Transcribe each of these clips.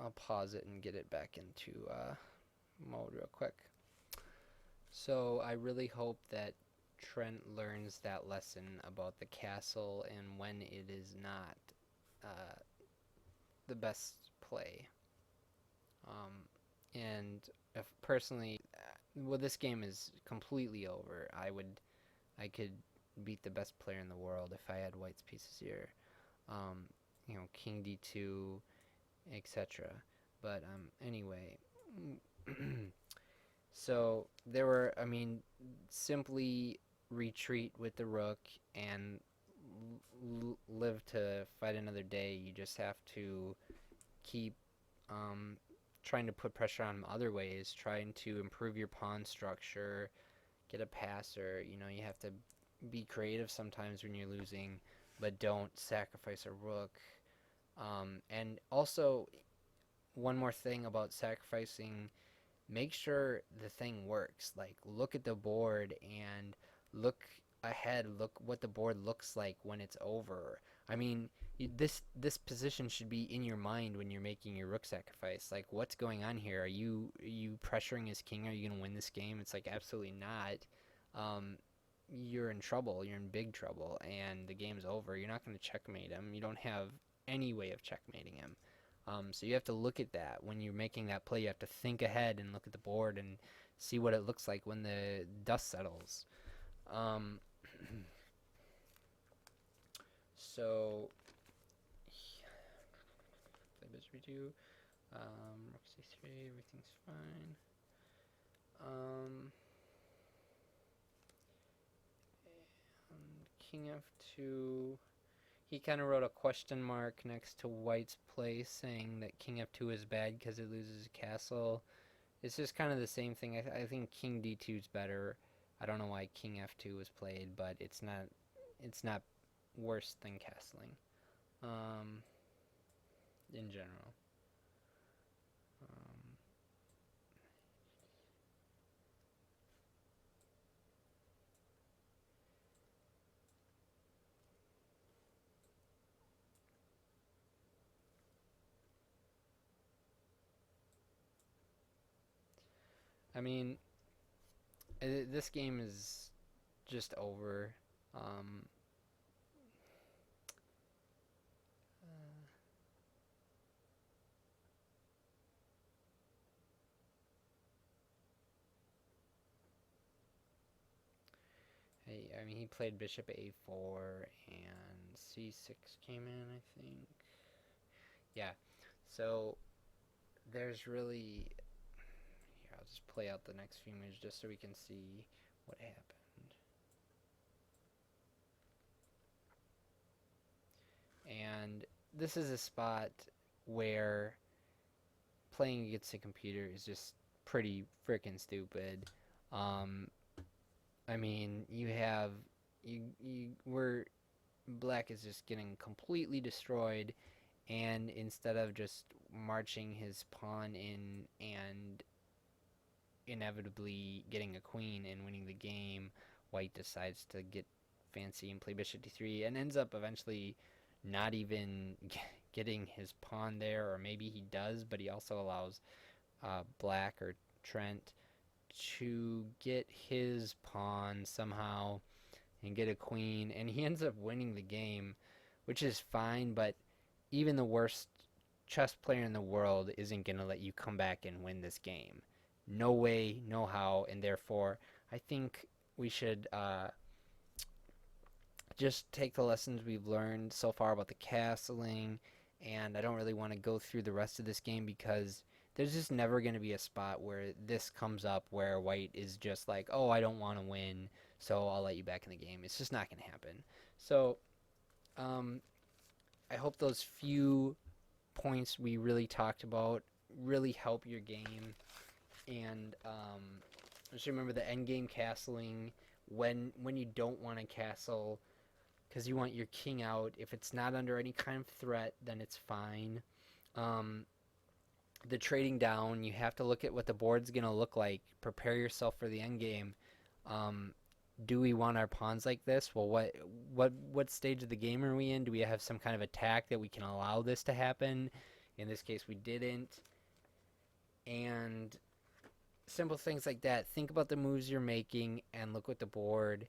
I'll pause it and get it back into mode real quick. So I really hope that Trent learns that lesson about the castle and when it is not uh, the best play. And if personally, well, this game is completely over. I could beat the best player in the world if I had White's pieces here. Um, King D2, etc. But anyway, so there were, simply retreat with the rook and live to fight another day. You just have to keep um, trying to put pressure on other ways, trying to improve your pawn structure, get a passer. You have to be creative sometimes when you're losing, but don't sacrifice a rook. And also, one more thing about sacrificing, make sure the thing works. Like, look at the board and look ahead. Look what the board looks like when it's over. I mean, this position should be in your mind when you're making your rook sacrifice. Like, what's going on here? Are you pressuring his king? Are you gonna win this game? It's like absolutely not. Um, you're in trouble. You're in big trouble, and the game's over. You're not gonna checkmate him. You don't have any way of checkmating him. So you have to look at that when you're making that play. You have to think ahead and look at the board and see what it looks like when the dust settles. Um, so play bishop b2, rook c3, everything's fine. Um, King f2. He kind of wrote a question mark next to White's play, saying that King f2 is bad because it loses a castle. It's just kind of the same thing. I think King d2 is better. I don't know why King f2 was played, but it's not. It's not worse than castling. Um, in general. Um, I mean, this game is just over. Um, I mean, he played bishop a4 and c6 came in, I think. Yeah. So there's really. Here, I'll just play out the next few moves just so we can see what happened. And this is a spot where playing against a computer is just pretty freaking stupid. Um, I mean, we're black is just getting completely destroyed, and instead of just marching his pawn in and inevitably getting a queen and winning the game, white decides to get fancy and play bishop d3 and ends up eventually not even getting his pawn there, or maybe he does, but he also allows black or Trent to get his pawn somehow and get a queen, and he ends up winning the game, which is fine, but even the worst chess player in the world isn't going to let you come back and win this game. No way, no how, and therefore, I think we should just take the lessons we've learned so far about the castling, and I don't really want to go through the rest of this game because there's just never going to be a spot where this comes up where white is just like, oh, I don't want to win, so I'll let you back in the game. It's just not going to happen. So um, I hope those few points we really talked about really help your game. And just remember the end game castling when you don't want to castle because you want your king out. If it's not under any kind of threat, then it's fine. Um, the trading down, you have to look at what the board's going to look like. Prepare yourself for the end game. Um, do we want our pawns like this? Well, what stage of the game are we in? Do we have some kind of attack that we can allow this to happen In this case, we didn't. And simple things like that. Think about the moves you're making and look at the board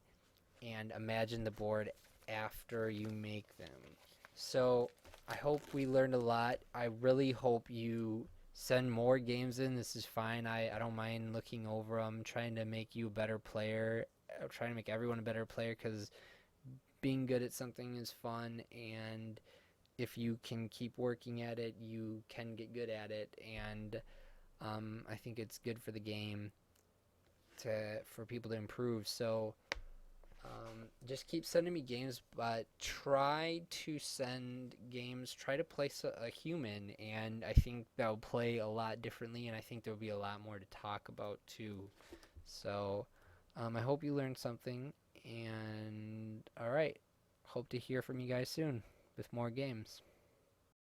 and imagine the board after you make them. So I hope we learned a lot. I really hope you send more games in. This is fine. I don't mind looking over them, trying to make you a better player, trying to make everyone a better player, because being good at something is fun, and if you can keep working at it, you can get good at it. And I think it's good for the game for people to improve. So just keep sending me games, but try to send games. Try to place a human, and I think that'll play a lot differently, and I think there'll be a lot more to talk about too. So I hope you learned something, and all right, hope to hear from you guys soon with more games.